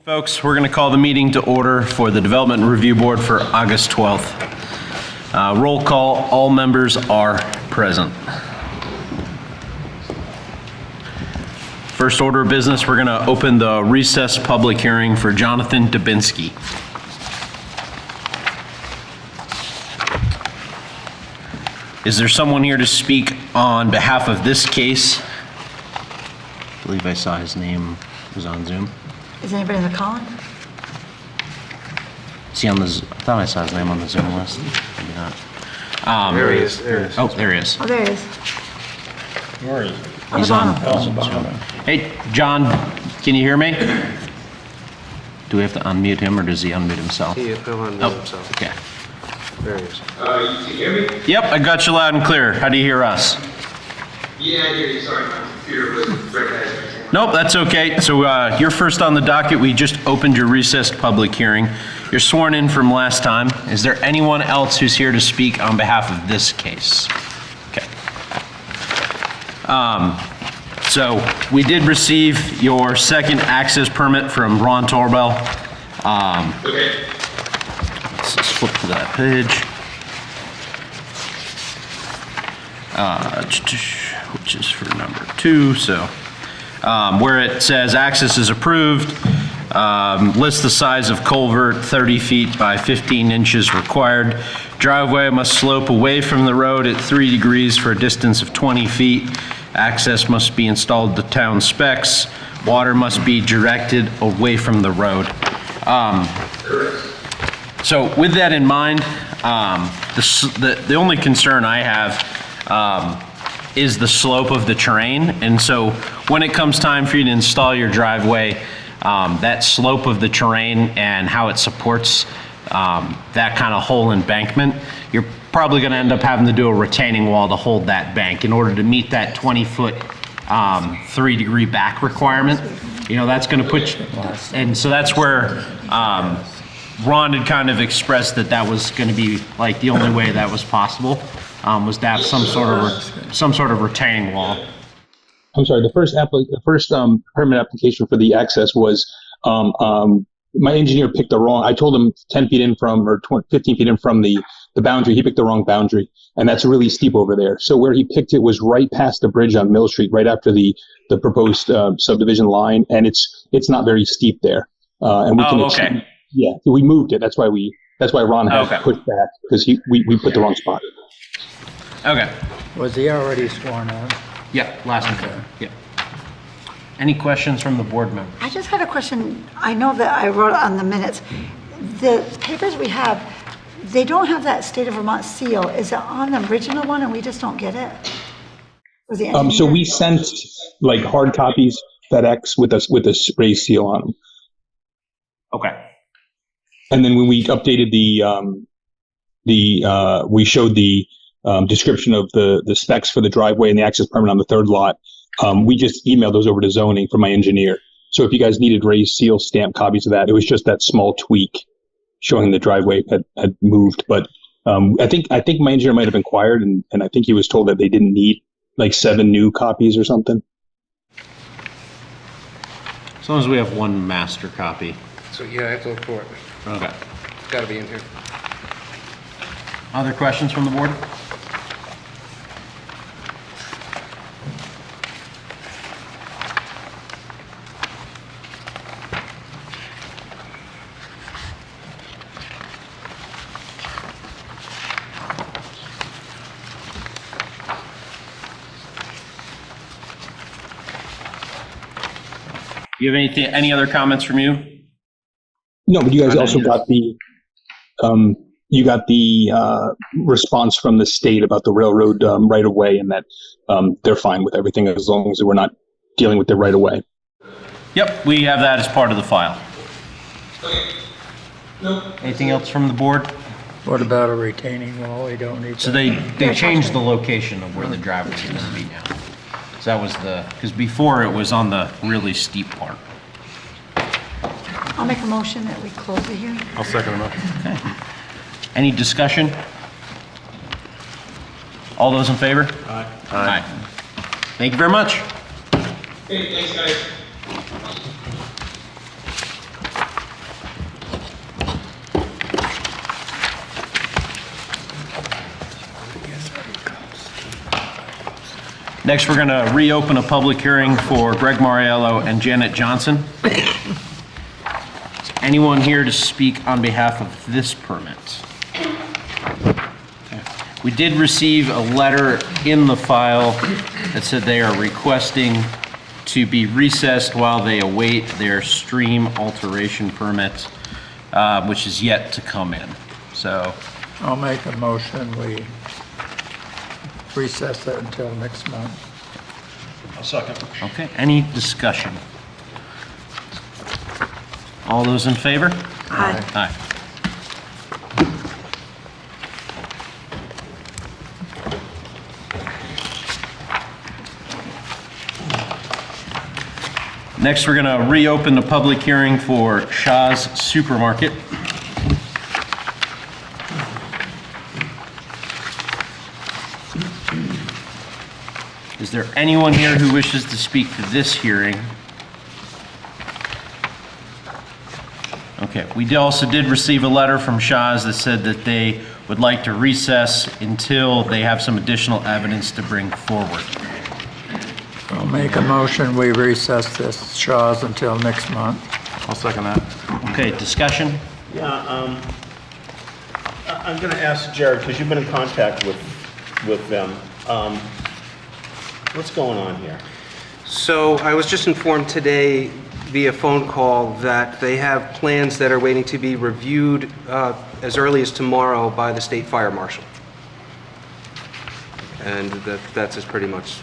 Folks, we're going to call the meeting to order for the Development Review Board for August 12th. Roll call, all members are present. First order of business, we're going to open the recess public hearing for Jonathan Dubinsky. Is there someone here to speak on behalf of this case? I believe I saw his name was on Zoom. Is anybody calling? Is he on the? I thought I saw his name on the Zoom list. Maybe not. There he is. Oh, there he is. Oh, there he is. Where is he? He's on. Hey, John, can you hear me? Do we have to unmute him, or does he unmute himself? He'll unmute himself. Okay. There he is. You can hear me? Yep, I got you loud and clear. How do you hear us? Yeah, I hear you. Sorry, my computer was recognizing me. Nope, that's okay. So you're first on the docket. We just opened your recessed public hearing. You're sworn in from last time. Is there anyone else who's here to speak on behalf of this case? Okay. So we did receive your second access permit from Ron Torbell. Okay. Let's just flip to that page. Which is for number 2. So where it says access is approved, lists the size of culvert, 30 feet by 15 inches required. Driveway must slope away from the road at 3 degrees for a distance of 20 feet. Access must be installed to town specs. Water must be directed away from the road. So with that in mind, the only concern I have is the slope of the terrain. And so when it comes time for you to install your driveway, that slope of the terrain and how it supports that kind of whole embankment, you're probably going to end up having to do a retaining wall to hold that bank in order to meet that 20-foot 3-degree back requirement. You know, that's going to put you, and so that's where Ron had kind of expressed that was going to be like the only way that was possible, was to have some sort of retaining wall. I'm sorry. The first permit application for the access was my engineer picked the wrong. I told him 10 feet in from or 15 feet in from the boundary. He picked the wrong boundary, and that's really steep over there. So where he picked it was right past the bridge on Mill Street, right after the proposed subdivision line, and it's not very steep there. And we can okay. Yeah, we moved it. That's why Ron had to push back, because we put the wrong spot. Okay. Was he already sworn in? Yeah, last one. Yeah. Any questions from the board members? I just had a question. I know that I wrote on the minutes. The papers we have, they don't have that state of Vermont seal. Is it on the original one and we just don't get it? Was the engineer- So we sent like hard copies FedEx with a spray seal on them. Okay. And then when we updated we showed the description of the specs for the driveway and the access permit on the third lot. We just emailed those over to zoning from my engineer. So if you guys needed raised seal stamp copies of that, it was just that small tweak showing the driveway had moved. But I think my engineer might have inquired, and I think he was told that they didn't need like 7 new copies or something. As long as we have one master copy. So yeah, I have to look for it. Okay. It's got to be in here. Other questions from the board? Do you have any other comments from you? No, but you guys also got the response from the state about the railroad right of way, and that they're fine with everything as long as we're not dealing with the right of way. Yep, we have that as part of the file. Okay. No. Anything else from the board? What about a retaining wall? We don't need So that. they changed the location of where the driveway is going to be now. So that was because before it was on the really steep part. I'll make a motion that we close the hearing. I'll second that. Okay. Any discussion? All those in favor? Aye. Aye. Thank you very much. Hey, thanks, guys. Next, we're going to reopen a public hearing for Greg Mariello and Janet Johnson. Is anyone here to speak on behalf of this permit? Okay. We did receive a letter in the file that said they are requesting to be recessed while they await their stream alteration permit, which is yet to come in. So I'll make a motion, we recess it until next month. I'll second. okay, any discussion? All those in favor? Aye. Aye. Next, we're going to reopen the public hearing for Shaw's Supermarket. Is there anyone here who wishes to speak to this hearing? Okay, we also did receive a letter from Shaw's that said that they would like to recess until they have some additional evidence to bring forward. I'll make a motion, we recess this Shaw's until next month. I'll second that. Okay, discussion? Yeah, I'm going to ask Jared, because you've been in contact with them. What's going on here? So I was just informed today via phone call that they have plans that are waiting to be reviewed as early as tomorrow by the state fire marshal. And that's just pretty much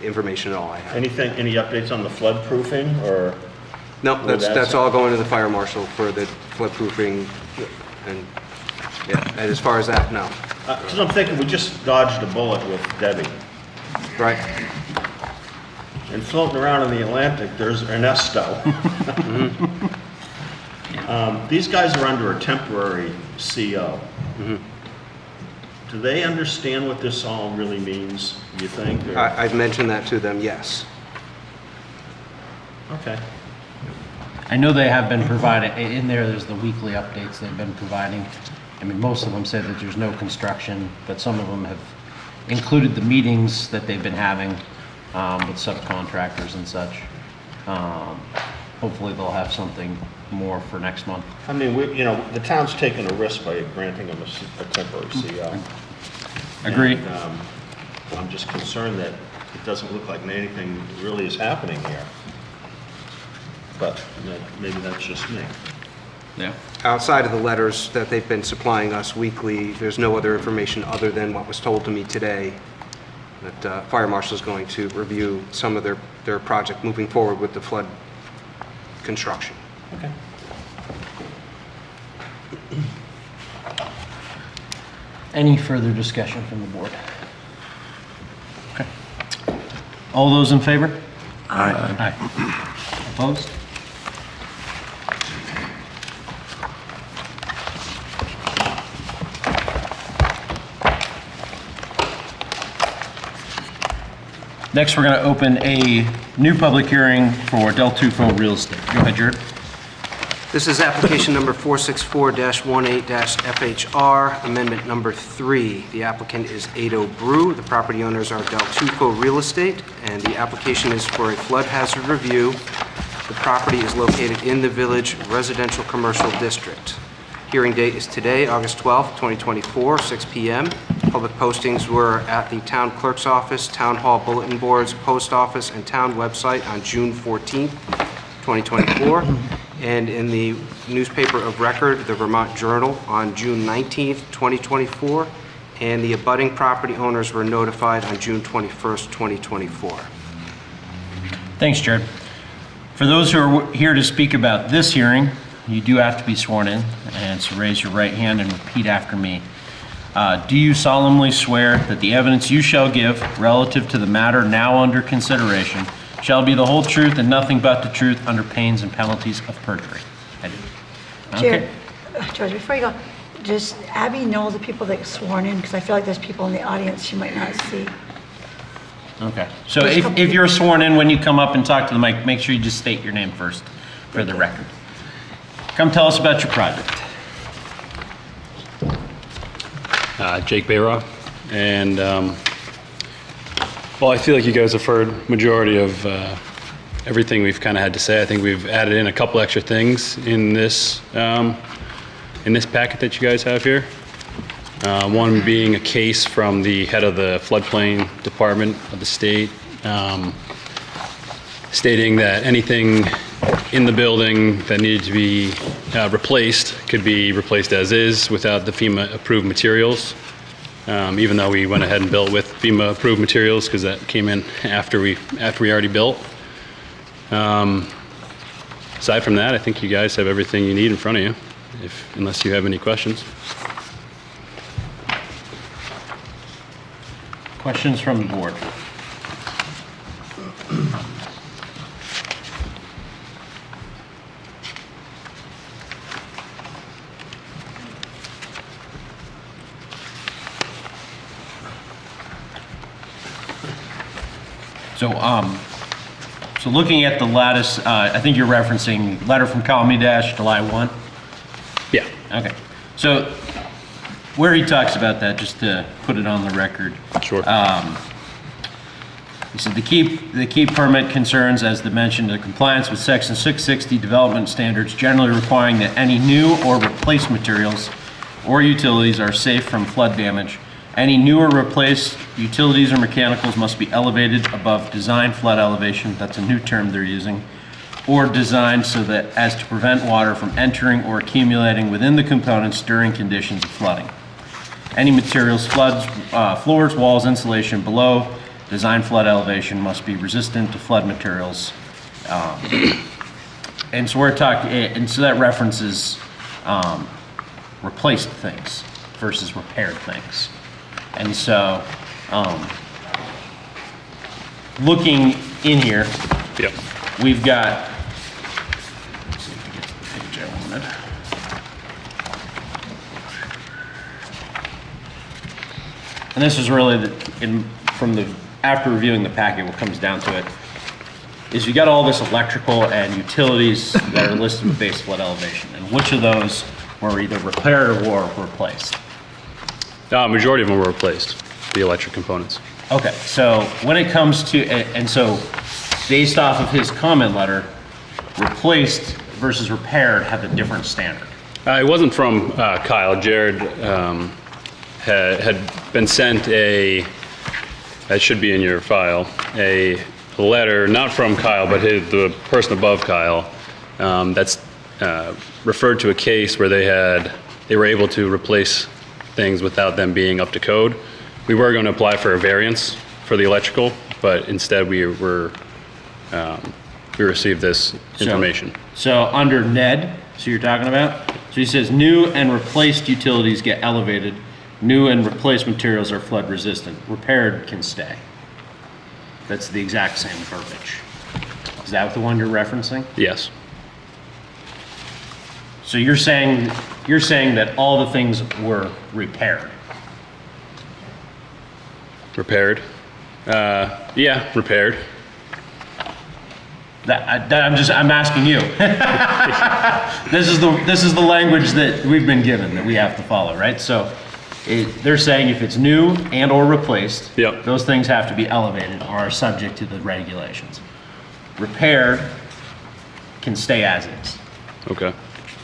information all I have. Any updates on the flood proofing, or? No, that's all going to the fire marshal for the flood proofing, and yeah, and as far as that, no. Because I'm thinking we just dodged a bullet with Debbie. Right. And floating around in the Atlantic, there's Ernesto. These guys are under a temporary CO. Do they understand what this all really means, do you think? or- I've mentioned that to them, yes. Okay. I know they have been providing, in there's the weekly updates they've been providing. I mean, most of them say that there's no construction, but some of them have included the meetings that they've been having with subcontractors and such. Hopefully they'll have something more for next month. I mean, the town's taking a risk by granting them a temporary CO. Agree. And, I'm just concerned that it doesn't look like anything really is happening here. But maybe that's just me. Yeah. Outside of the letters that they've been supplying us weekly, there's no other information other than what was told to me today, that fire marshal is going to review some of their project moving forward with the flood construction. Okay. Any further discussion from the board? Okay. All those in favor? Aye. Aye. Opposed? Next, we're going to open a new public hearing for Del Tufo Real Estate. Go ahead, Jared. This is application number 464-18-FHR, amendment number 3. The applicant is Ado Brew. The property owners are Del Tufo Real Estate, and the application is for a flood hazard review. The property is located in the Village Residential Commercial District. Hearing date is today, August 12th, 2024, 6 p.m. Public postings were at the Town Clerk's Office, Town Hall Bulletin Boards, Post Office, and Town website on June 14th, 2024. And in the newspaper of record, the Vermont Journal, on June 19th, 2024, and the abutting property owners were notified on June 21st, 2024. Thanks, Jared. For those who are here to speak about this hearing, you do have to be sworn in, and so raise your right hand and repeat after me. Do you solemnly swear that the evidence you shall give relative to the matter now under consideration shall be the whole truth and nothing but the truth under pains and penalties of perjury? I do. Jared, George, before you go, does Abby know the people that sworn in? Because I feel like there's people in the audience she might not see. Okay. So if you're sworn in, when you come up and talk to the mic, make sure you just state your name first for the record. Come tell us about your project. Jake Bayrock, and Well, I feel like you guys have heard majority of everything we've kind of had to say. I think we've added in a couple extra things in this packet that you guys have here. One being a case from the head of the floodplain department of the state, stating that anything in the building that needed to be replaced could be replaced as is without the FEMA approved materials. Even though we went ahead and built with FEMA approved materials because that came in after we already built. Aside from that, I think you guys have everything you need in front of you, unless you have any questions. Questions from the board? So looking at the lattice, I think you're referencing letter from Colony Dash, July 1? Yeah. Okay. So where he talks about that, just to put it on the record. Sure. He said the key permit concerns, as mentioned, the compliance with section 660 development standards, generally requiring that any new or replaced materials or utilities are safe from flood damage. Any new or replaced utilities or mechanicals must be elevated above design flood elevation, that's a new term they're using, or designed so that as to prevent water from entering or accumulating within the components during conditions of flooding. Any materials, floods, floors, walls, insulation below design flood elevation must be resistant to flood materials. And so we're talking, and so that references replaced things versus repaired things. And so, looking in here, Yep. we've got, let's see if we get to the page I wanted. And this is really, after reviewing the packet, what comes down to it is you got all this electrical and utilities that are listed with base flood elevation, and which of those were either repaired or replaced? Majority of them were replaced, the electric components. Okay, so when it comes to, and so based off of his comment letter, replaced versus repaired have a different standard. It wasn't from Kyle. Jared had been sent that should be in your file, a letter, not from Kyle, but the person above Kyle, that's referred to a case where they were able to replace things without them being up to code. We were going to apply for a variance for the electrical, but instead we received this information. So under Ned, so you're talking about, so he says new and replaced utilities get elevated, new and replaced materials are flood resistant, repaired can stay. That's the exact same verbiage. Is that the one you're referencing? Yes. So you're saying that all the things were repaired? Repaired? Yeah, repaired. I'm asking you. This is the language that we've been given that we have to follow, right? So they're saying if it's new and or replaced, Yep. those things have to be elevated or are subject to the regulations. Repaired can stay as is. Okay.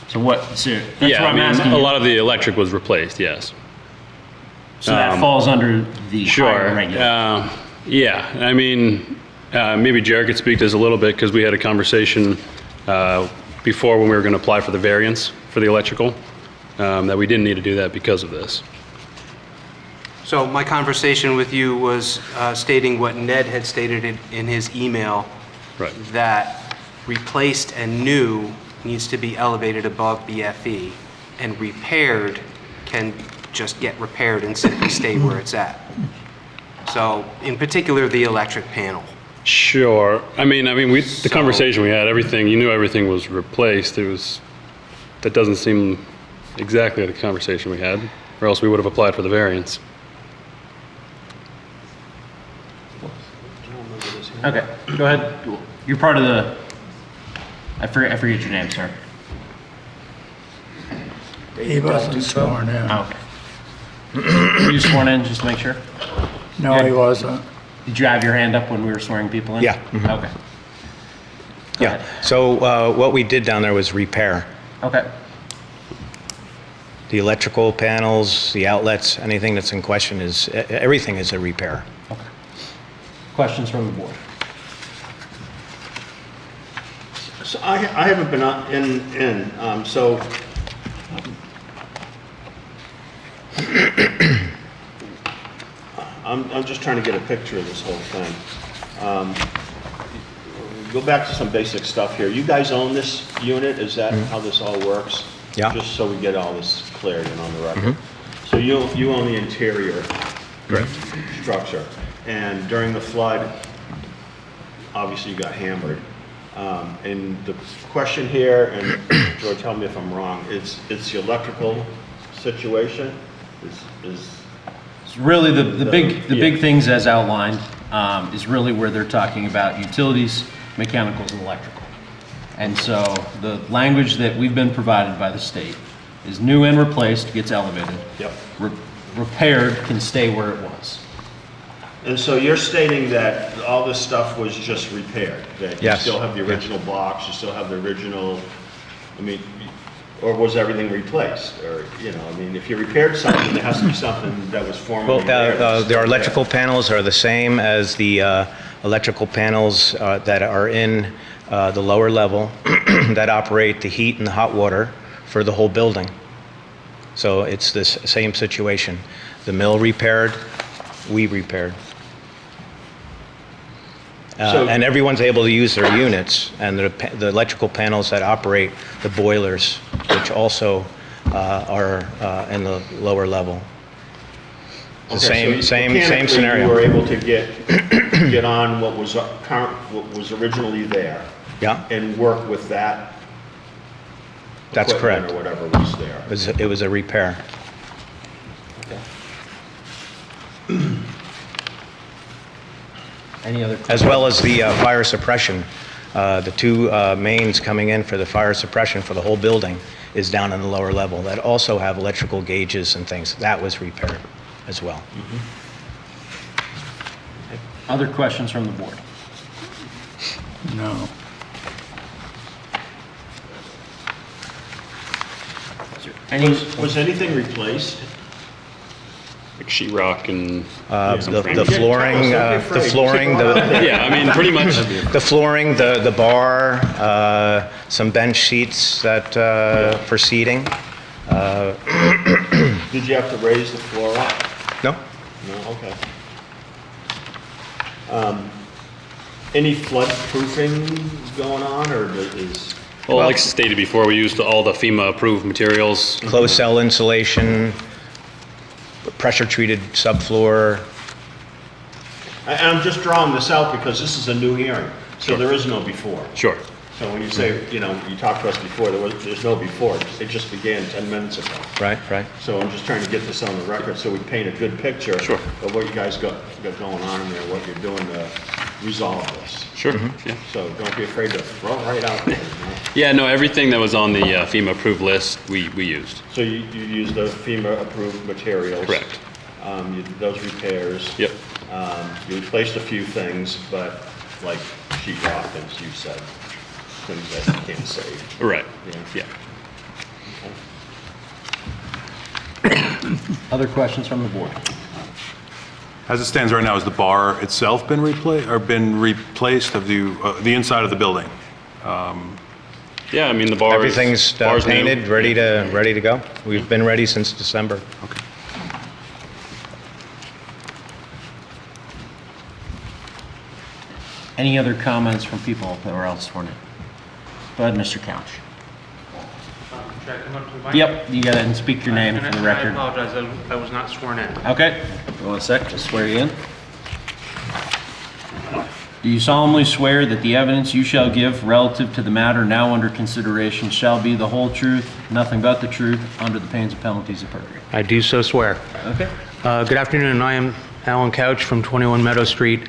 So that's Yeah, what I'm asking a you. lot of the electric was replaced, yes. So that falls under the higher regulation. Yeah, I mean, maybe Jared could speak to this a little bit because we had a conversation before when we were going to apply for the variance for the electrical, that we didn't need to do that because of this. So my conversation with you was stating what Ned had stated in his email, Right. that replaced and new needs to be elevated above BFE, and repaired can just get repaired and simply stay where it's at. So in particular, the electric panel. Sure. I mean, the conversation we had, everything, you knew everything was replaced. That doesn't seem exactly the conversation we had, or else we would have applied for the variance. Okay, go ahead. You're part of the, I forget your name, sir. He wasn't sworn in. Oh, okay. Were you sworn in, just to make sure? No, he wasn't. Did you have your hand up when we were swearing people in? Yeah, mhm. Okay. Go Yeah, ahead. so what we did down there was repair. Okay. The electrical panels, the outlets, anything that's in question is, everything is a repair. Okay. Questions from the board? So I haven't been so I'm just trying to get a picture of this whole thing. Go back to some basic stuff here. You guys own this unit? Is that how this all works? Yeah. Just so we get all this cleared and on the record. So you own the interior structure, and during the flood, obviously you got hammered. And the question here, and George, tell me if I'm wrong, it's the electrical situation? It's really the big things as outlined is really where they're talking about utilities, mechanicals, and electrical. And so the language that we've been provided by the state is new and replaced gets elevated. Yep. Repaired can stay where it was. And so you're stating that all this stuff was just repaired? That you Yes. still have the original blocks, you still have the original, I mean, or was everything replaced? Or, if you repaired something, there has to be something that was formerly there. Their electrical panels are the same as the electrical panels that are in the lower level that operate the heat and the hot water for the whole building. So it's this same situation. The mill repaired, we repaired. And everyone's able to use their units, and the electrical panels that operate the boilers, which also are in the lower level. The Okay, same mechanically, scenario. you were able to get on what was originally there. Yeah, And work with that. that's equipment correct. Or whatever was there. It was a repair. Any other As well as the fire suppression. The two mains coming in for the fire suppression for the whole building is down in the lower level that also have electrical gauges and things. That was repaired as well. other questions from the board? No. Any? Was anything replaced? Like sheetrock and The flooring, yeah, I mean, pretty much. the flooring, the bar, some bench seats that for seating. Did you have to raise the floor up? No, No, okay. Any flood proofing going on, or is? Well, like stated before, we used all the FEMA-approved materials. closed cell insulation, pressure treated subfloor. I'm just drawing this out because this is a new hearing, so Sure. there is no before. Sure. So when you say, you talked to us before, there's no before, it just began 10 minutes ago. Right. So I'm just trying to get this on the record so we paint a good picture Sure. of what you guys got going on in there, what you're doing to resolve this. Sure. Yeah. So don't be afraid to throw it right out there. Yeah, no, everything that was on the FEMA-approved list, we used. So you used the FEMA-approved materials? Correct. You did those repairs? Yep. You replaced a few things, but like sheetrock, as you said, things that you can't save. Right. Yeah. Yeah. Other questions from the board? As it stands right now, has the bar itself been replaced of the inside of the building? Yeah, I mean, the bar Everything's bar's new. painted, ready to go. We've been ready since December. Okay. Any other comments from people that were else sworn in? Go ahead, Mr. Couch. Should I come up to the mic? Yep, you gotta speak your name for the I record. apologize, I was not sworn in. Okay, one sec, just swear you in. Do you solemnly swear that the evidence you shall give relative to the matter now under consideration shall be the whole truth, nothing but the truth, under the pains and penalties of perjury? I do so swear. Okay. Good afternoon, I am Alan Couch from 21 Meadow Street.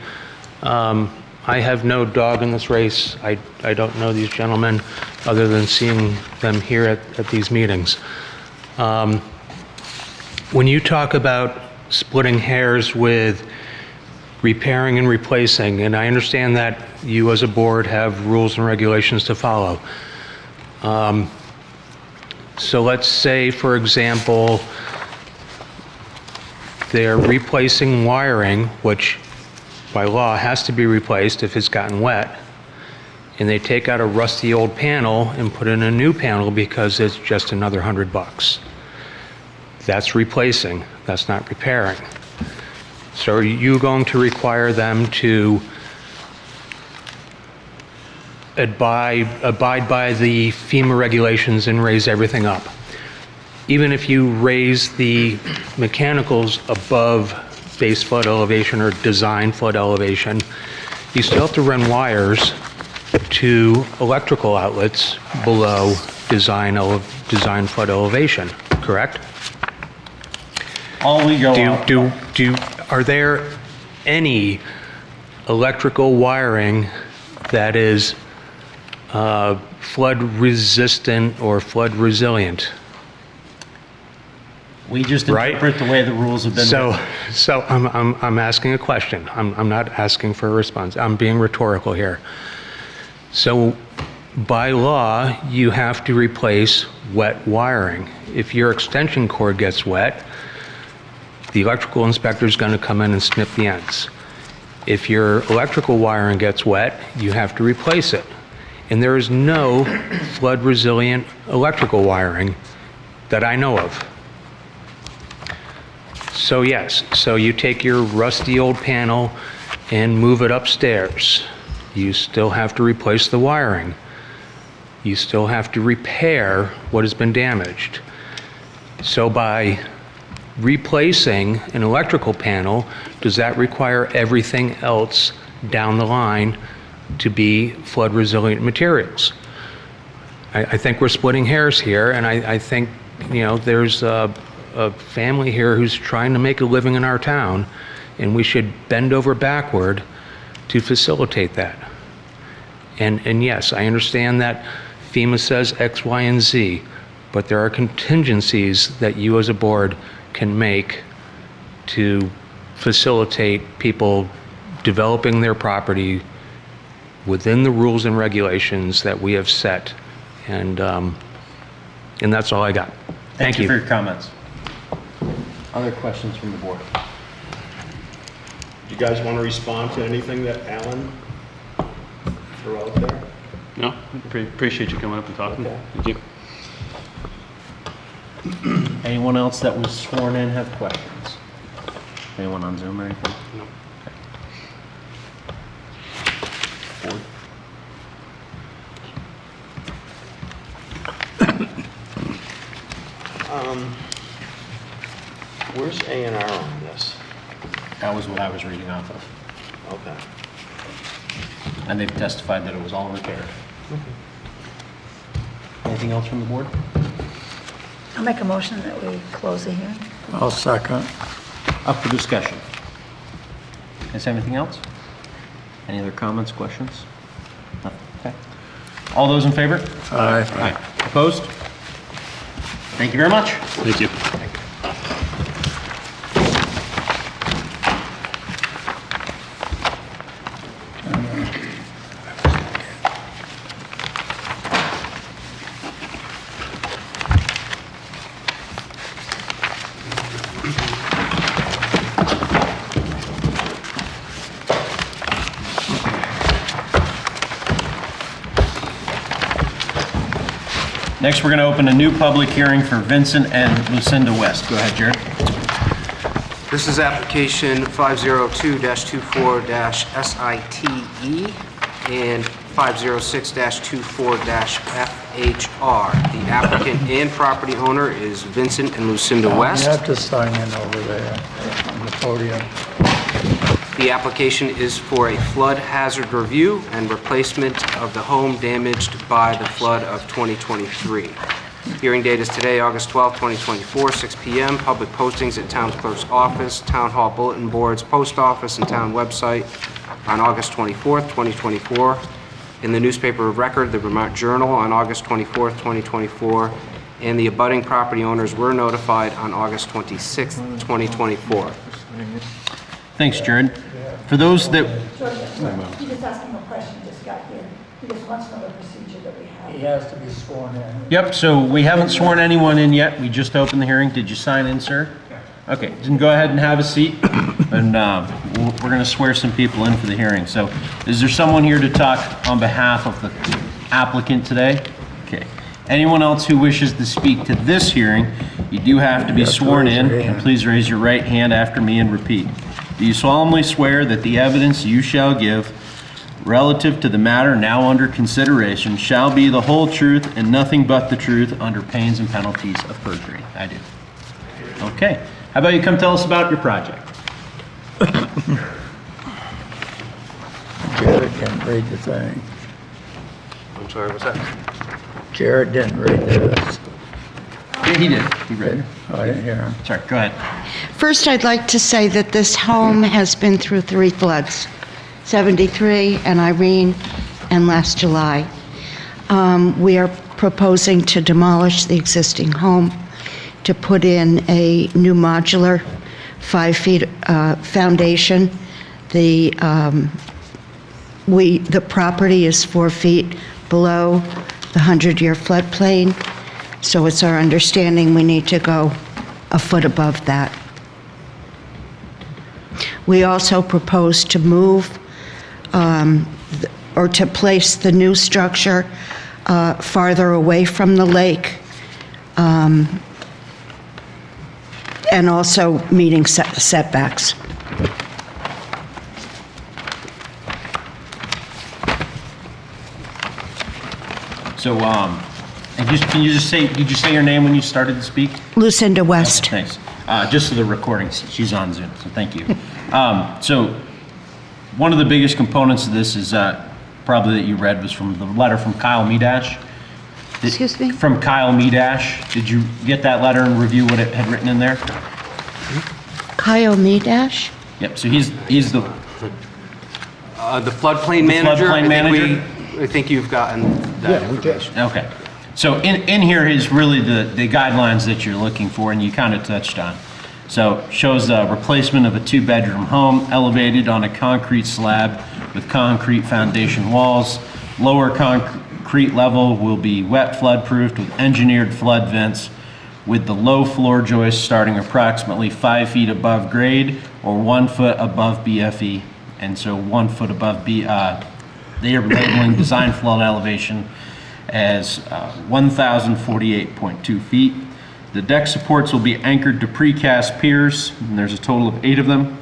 I have no dog in this race. I don't know these gentlemen other than seeing them here at these meetings. When you talk about splitting hairs with repairing and replacing, and I understand that you as a board have rules and regulations to follow. So let's say, for example, they're replacing wiring, which by law has to be replaced if it's gotten wet, and they take out a rusty old panel and put in a new panel because it's just another $100. That's replacing, that's not repairing. So are you going to require them to abide by the FEMA regulations and raise everything up? Even if you raise the mechanicals above base flood elevation or design flood elevation, you still have to run wires to electrical outlets below design flood elevation, correct? All we go off. Are there any electrical wiring that is flood resistant or flood resilient? We just Right? interpret the way the rules have been written. So I'm asking a question. I'm not asking for a response. I'm being rhetorical here. So by law, you have to replace wet wiring. If your extension cord gets wet, the electrical inspector is going to come in and snip the ends. If your electrical wiring gets wet, you have to replace it. And there is no flood resilient electrical wiring that I know of. So yes, so you take your rusty old panel and move it upstairs. You still have to replace the wiring. You still have to repair what has been damaged. So by replacing an electrical panel, does that require everything else down the line to be flood resilient materials? I think we're splitting hairs here, and I think, you know, there's a family here who's trying to make a living in our town, and we should bend over backward to facilitate that. And yes, I understand that FEMA says X, Y, and Z, but there are contingencies that you as a board can make to facilitate people developing their property within the rules and regulations that we have set. And that's all I got. Thank you for your comments. Other questions from the board? Do you guys want to respond to anything that Alan threw out there? No, appreciate you coming up and talking. Okay. Thank you. Anyone else that was sworn in have questions? Anyone on Zoom or anything? No. Board? Where's A&R on this? That was what I was reading off of. Okay. And they've testified that it was all repaired. Anything else from the board? I'll make a motion that we close the hearing. I'll second. Up for discussion. Is anything else? Any other comments, questions? Nothing. Okay. All those in favor? Aye. Opposed? Thank you very much. Thank you. Next, we're going to open a new public hearing for Vincent and Lucinda West. Go ahead, Jared. This is application 502-24-SITE and 506-24-FHR. The applicant and property owner is Vincent and Lucinda You West. have to sign in over there on the podium. The application is for a flood hazard review and replacement of the home damaged by the flood of 2023. Hearing date is today, August 12, 2024, 6 p.m. Public postings at Town Clerk's office, Town Hall bulletin boards, Post Office, and Town website on August 24, 2024. In the newspaper of record, the Vermont Journal, on August 24, 2024. And the abutting property owners were notified on August 26, 2024. Thanks, Jared. For those that, He just asked him a question, just got here. He just wants to know the procedure that we have. He has to be sworn in. yep, so we haven't sworn anyone in yet. We just opened the hearing. Did you sign in, sir? Okay, then go ahead and have a seat, and we're going to swear some people in for the hearing. So is there someone here to talk on behalf of the applicant today? Okay. Anyone else who wishes to speak to this hearing, you do have to be sworn in, and please raise your right hand after me and repeat. Do you solemnly swear that the evidence you shall give relative to the matter now under consideration shall be the whole truth and nothing but the truth under pains and penalties of perjury? I do. Okay. How about you come tell us about your project? Jared didn't read the thing. I'm sorry, what's that? Jared didn't read this. Yeah, he did. He read it. I didn't hear him. Sorry, go ahead. First, I'd like to say that this home has been through 3 floods, 73 and Irene and last July. We are proposing to demolish the existing home, to put in a new modular 5 feet foundation. The property is 4 feet below the 100-year floodplain, so it's our understanding we need to go a foot above that. We also propose to move or to place the new structure farther away from the lake, and also meeting setbacks. So, and can you just say, did you say your name when you started to speak? Lucinda West. Thanks. Just for the recording, she's on Zoom, so thank you. So, one of the biggest components of this is probably that you read was from the letter from Kyle Medash. Excuse me? From Kyle Medash. Did you get that letter and review what it had written in there? Kyle Medash? Yep, so he's the Floodplain manager. floodplain manager? I think you've gotten that information. Okay. So in here is really the guidelines that you're looking for, and you kind of touched on. So shows the replacement of a 2-bedroom home elevated on a concrete slab with concrete foundation walls. Lower concrete level will be wet flood-proofed with engineered flood vents with the low floor joists starting approximately 5 feet above grade or 1 foot above BFE. And so 1 foot above they are labeling design flood elevation as 1,048.2 feet. The deck supports will be anchored to precast piers, and there's a total of 8 of them.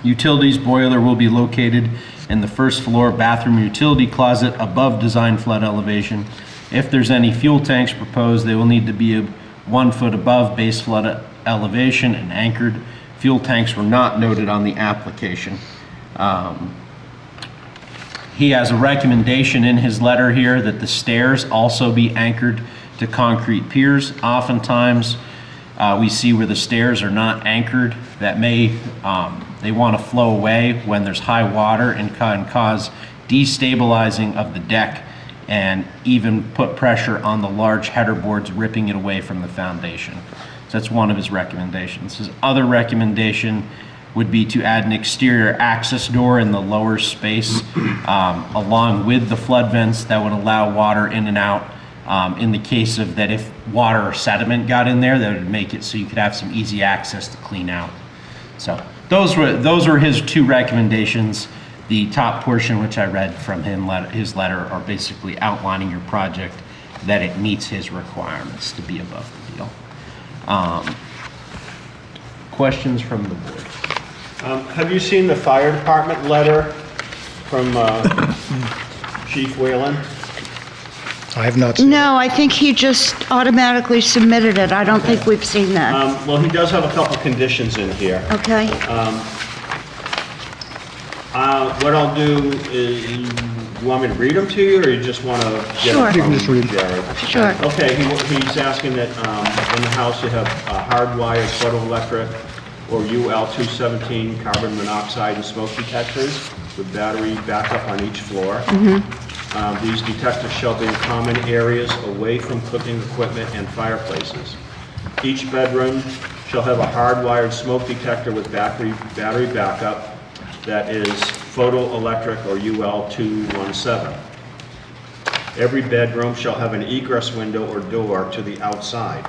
Utilities boiler will be located in the first floor bathroom utility closet above design flood elevation. If there's any fuel tanks proposed, they will need to be 1 foot above base flood elevation and anchored. Fuel tanks were not noted on the application. He has a recommendation in his letter here that the stairs also be anchored to concrete piers. Oftentimes, we see where the stairs are not anchored, that may, they want to flow away when there's high water and can cause destabilizing of the deck and even put pressure on the large header boards, ripping it away from the foundation. So that's one of his recommendations. His other recommendation would be to add an exterior access door in the lower space along with the flood vents that would allow water in and out in the case of that if water or sediment got in there, that would make it so you could have some easy access to clean out. So those were his 2 recommendations. The top portion, which I read from his letter, are basically outlining your project, that it meets his requirements to be above the deal. Questions from the board? Have you seen the fire department letter from Chief Whalen? I have not seen it. No, I think he just automatically submitted it. I don't think we've seen that. Well, he does have a couple conditions in here. Okay? What I'll do is, you want me to read them to you, or you just want to get Sure. them You from can just Jared? Sure. Okay, he's asking that in the house you have hardwired photoelectric or UL-217 carbon monoxide and smoke detectors with battery backup on each floor. These detectors shall be in common areas away from cooking equipment and fireplaces. Each bedroom shall have a hardwired smoke detector with battery backup that is photoelectric or UL 217. Every bedroom shall have an egress window or door to the outside.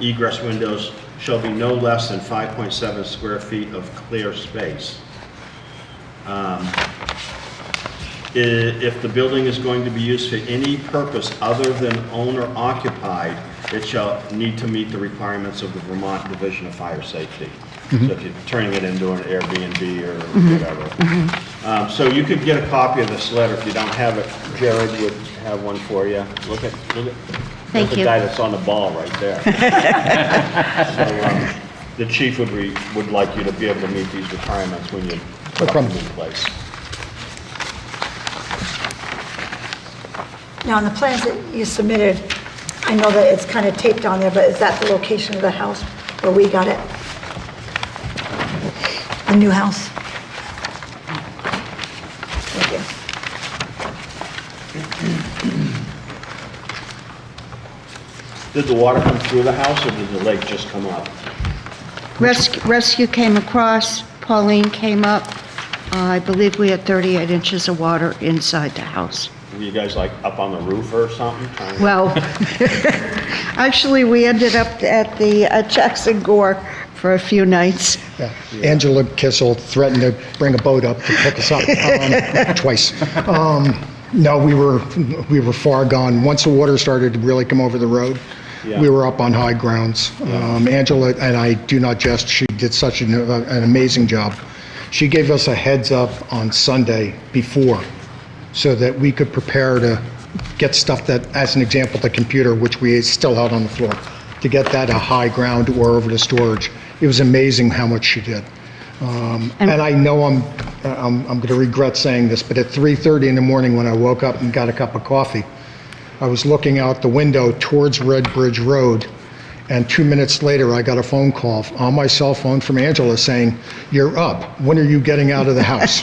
Egress windows shall be no less than 5.7 square feet of clear space. If the building is going to be used for any purpose other than owner occupied, it shall need to meet the requirements of the Vermont Division of Fire Safety. So if you're turning it into an Airbnb or whatever. So you could get a copy of this letter if you don't have it. Jared would have one for you. Look at Thank the you. guy that's on the ball right there. So the chief would like you to be able to meet these requirements when you put them in place. Now, on the plans that you submitted, I know that it's kind of taped on there, but is that the location of the house where we got it? The new house? Thank you. Did the water come through the house or did the lake just come up? Rescue came across, Pauline came up. I believe we had 38 inches of water inside the house. Were you guys like up on the roof or something? Well, actually, we ended up at the Jackson Gore for a few nights. Yeah. Angela Kissel threatened to bring a boat up to pick us up twice. No, we were far gone. Once the water started to really come over the road, we were up on high grounds. Angela, and I do not jest, she did such an amazing job. She gave us a heads up on Sunday before so that we could prepare to get stuff that, as an example, the computer, which we still had on the floor, to get that a high ground or over to storage. It was amazing how much she did. And I know I'm going to regret saying this, but at 3:30 in the morning when I woke up and got a cup of coffee, I was looking out the window towards Red Bridge Road, and 2 minutes later I got a phone call on my cell phone from Angela saying, "You're up. When are you getting out of the house?"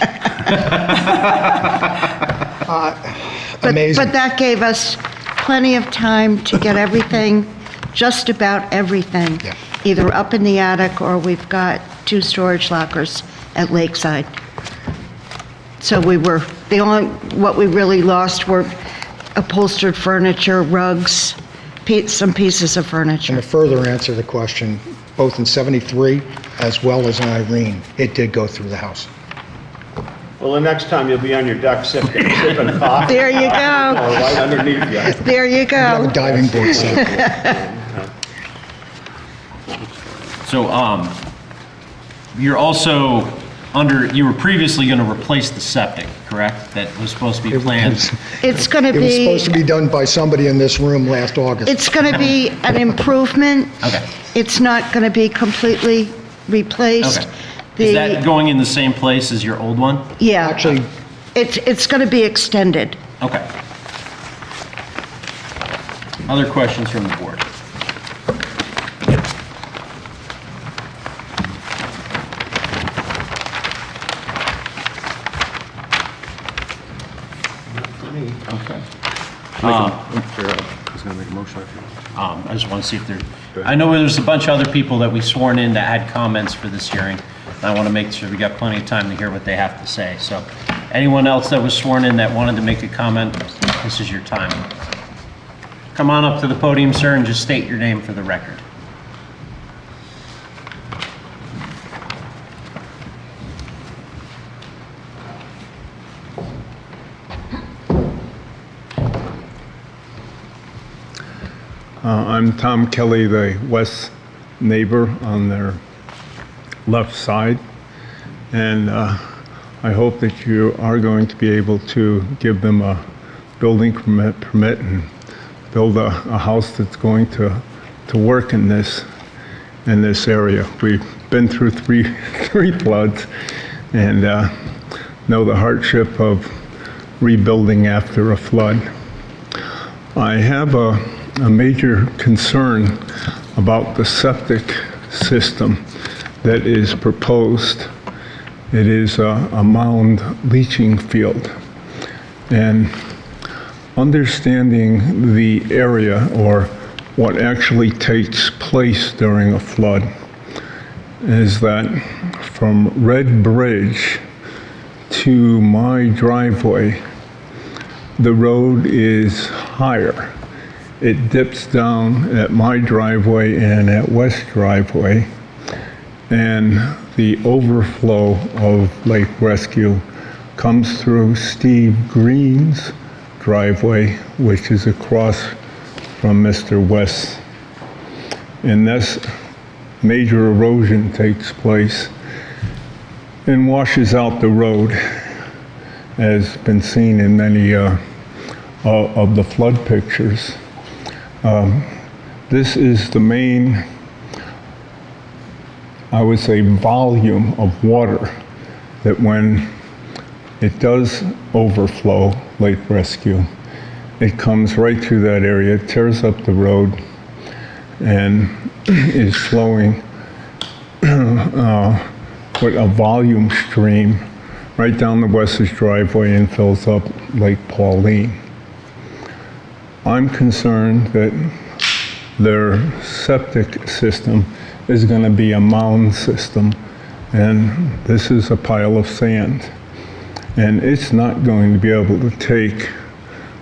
Amazing. But that gave us plenty of time to get everything, just about everything, either up in the attic or we've got 2 storage lockers at Lakeside. So what we really lost were upholstered furniture, rugs, some pieces of furniture. And to further answer the question, both in 73 as well as in Irene, it did go through the house. Well, the next time you'll be on your deck sipping coffee. There you go. Or right underneath you. There you go. We have a diving board set. So, you're also you were previously going to replace the septic, correct? That was supposed to be planned. It's going to It was be, supposed to be done by somebody in this room last August. it's going to be an improvement. Okay. It's not going to be completely replaced. Okay. Is that going in the same place as your old one? Yeah. Actually, It's going to be extended. Okay. Other questions from the board? Okay. He's going to make a motion. I just want to see if I know there's a bunch of other people that we sworn in that had comments for this hearing. I want to make sure we got plenty of time to hear what they have to say. So anyone else that was sworn in that wanted to make a comment, this is your time. Come on up to the podium, sir, and just state your name for the record. I'm Tom Kelly, the west neighbor on their left side, and I hope that you are going to be able to give them a building permit and build a house that's going to work in this area. We've been through three floods and know the hardship of rebuilding after a flood. I have a major concern about the septic system that is proposed. It is a mound leaching field. And understanding the area or what actually takes place during a flood is that from Red Bridge to my driveway, the road is higher. It dips down at my driveway and at West driveway, and the overflow of Lake Rescue comes through Steve Green's driveway, which is across from Mr. West's. And this major erosion takes place and washes out the road, as been seen in many of the flood pictures. This is the main, I would say, volume of water that when it does overflow Lake Rescue, it comes right through that area, tears up the road, and is flowing with a volume stream right down the West's driveway and fills up Lake Pauline. I'm concerned that their septic system is going to be a mound system, and this is a pile of sand. And it's not going to be able to take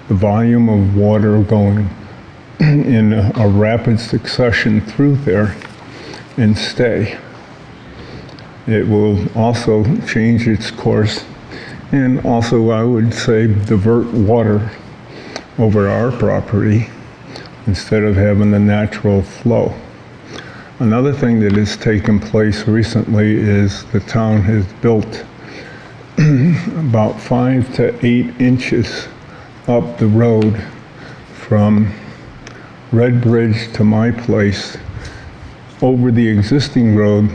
the volume of water going in a rapid succession through there and stay. It will also change its course and also, I would say, divert water over our property instead of having the natural flow. Another thing that has taken place recently is the town has built about 5 to 8 inches up the road from Red Bridge to my place over the existing road.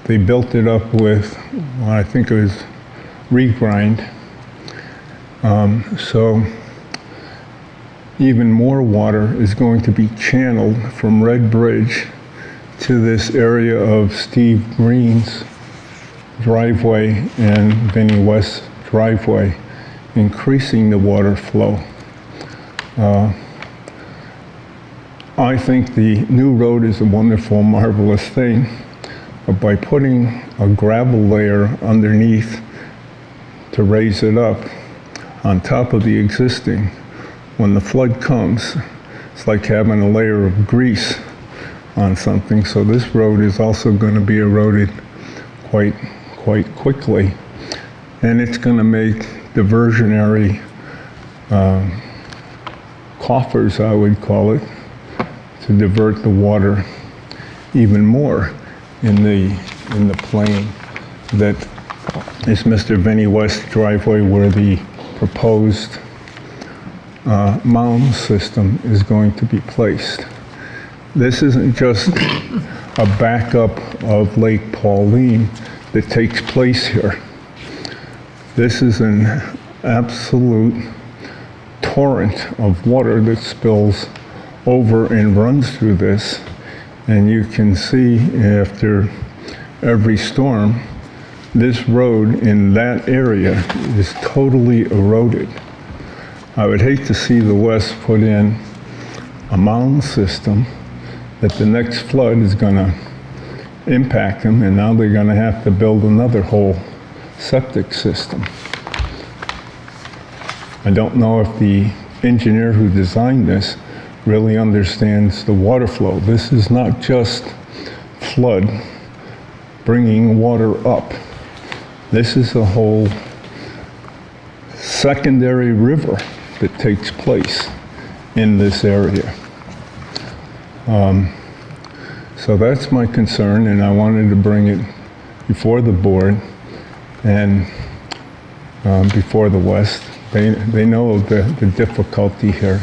They built it up with, well, I think it was regrind. So even more water is going to be channeled from Red Bridge to this area of Steve Green's driveway and Vinnie West's driveway, increasing the water flow. I think the new road is a wonderful, marvelous thing, but by putting a gravel layer underneath to raise it up on top of the existing, when the flood comes, it's like having a layer of grease on something. So this road is also going to be eroded quite quickly, and it's going to make diversionary coffers, I would call it, to divert the water even more in the plane that is Mr. Vinnie West's driveway, where the proposed mound system is going to be placed. This isn't just a backup of Lake Pauline that takes place here. This is an absolute torrent of water that spills over and runs through this, and you can see after every storm, this road in that area is totally eroded. I would hate to see the West put in a mound system that the next flood is going to impact them, and now they're going to have to build another whole septic system. I don't know if the engineer who designed this really understands the water flow. This is not just flood bringing water up. This is a whole secondary river that takes place in this area. So that's my concern, and I wanted to bring it before the board and before the West. They know the difficulty here,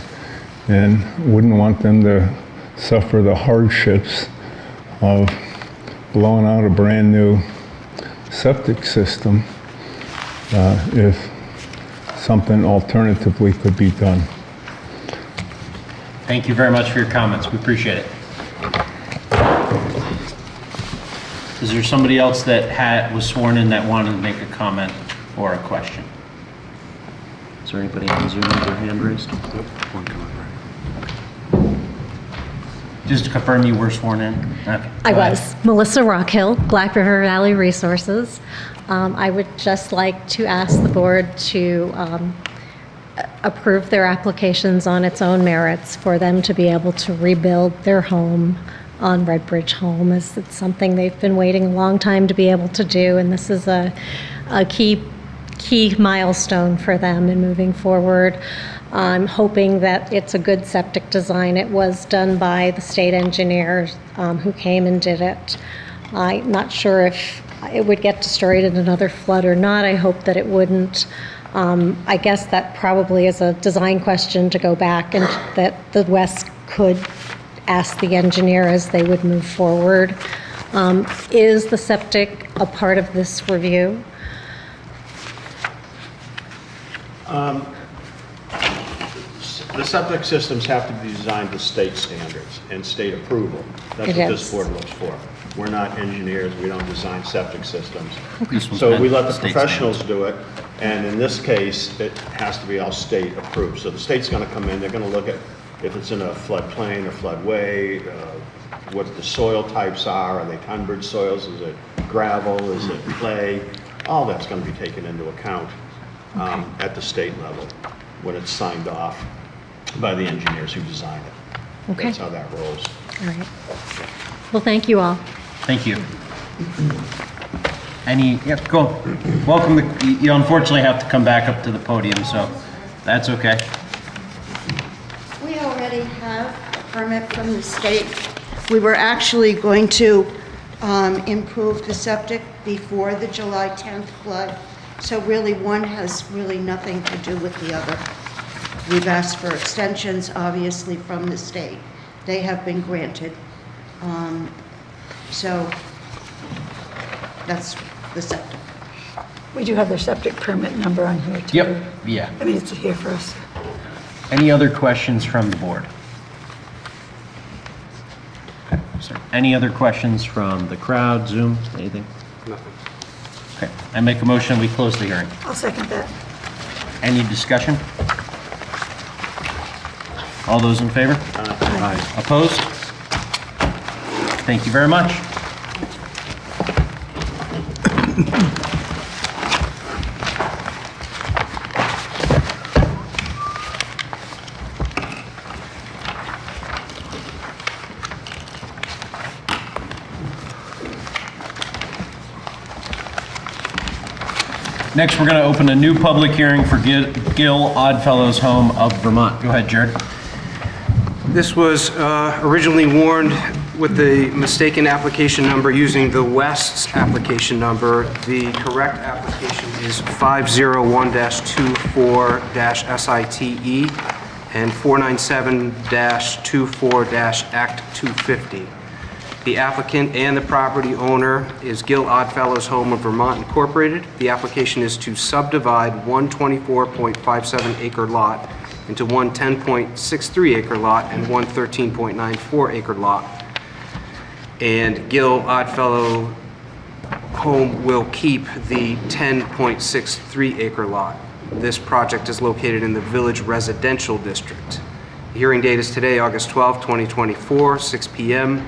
and wouldn't want them to suffer the hardships of blowing out a brand new septic system if something alternatively could be done. Thank you very much for your comments. We appreciate it. Is there somebody else that was sworn in that wanted to make a comment or a question? Is there anybody on Zoom with their hand raised? One coming right. Just to confirm you were sworn in? Okay. I Go ahead. was. Melissa Rockhill, Black River Valley Resources. I would just like to ask the board to approve their applications on its own merits for them to be able to rebuild their home on Red Bridge Home. It's something they've been waiting a long time to be able to do, and this is a key milestone for them in moving forward. I'm hoping that it's a good septic design. It was done by the state engineer who came and did it. I'm not sure if it would get destroyed in another flood or not. I hope that it wouldn't. I guess that probably is a design question to go back and that the West could ask the engineer as they would move forward. Is the septic a part of this review? The septic systems have to be designed to state standards and state approval. That's what this board looks for. We're not engineers, we don't design septic systems. So we let the professionals do it, and in this case, it has to be all state approved. So the state's gonna come in, they're gonna look at if it's in a floodplain or floodway, what the soil types are they Tunbridge soils, is it gravel, is it clay? All that's gonna be taken into account at the state level when it's signed off by the engineers who design it. Okay. That's how that rolls. All right. Well, thank you all. Thank you. Go. Welcome. You unfortunately have to come back up to the podium, so that's okay. We already have a permit from the state. We were actually going to improve the septic before the July 10th flood. So really one has really nothing to do with the other. We've asked for extensions, obviously, from the state. They have been granted. So that's the septic. We do have their septic permit number on here too. Yep, yeah. I mean, it's here for us. Any other questions from the board? Okay, so any other questions from the crowd, Zoom, anything? Nothing. Okay, I make a motion, we close the hearing. I'll second that. Any discussion? All those in favor? Aye. Opposed? Thank you very much. Next, we're going to open a new public hearing for Gil Oddfellows Home of Vermont. Go ahead, Jared. This was originally warned with the mistaken application number using the West's application number. The correct application is 501-24-SITE and 497-24-Act 250. The applicant and the property owner is Gil Oddfellows Home of Vermont Incorporated. The application is to subdivide one 24.57 acre lot into one 10.63 acre lot and one 13.94 acre lot. And Gil Oddfellow Home will keep the 10.63 acre lot. This project is located in the Village Residential District. The hearing date is today, August 12, 2024, 6 p.m.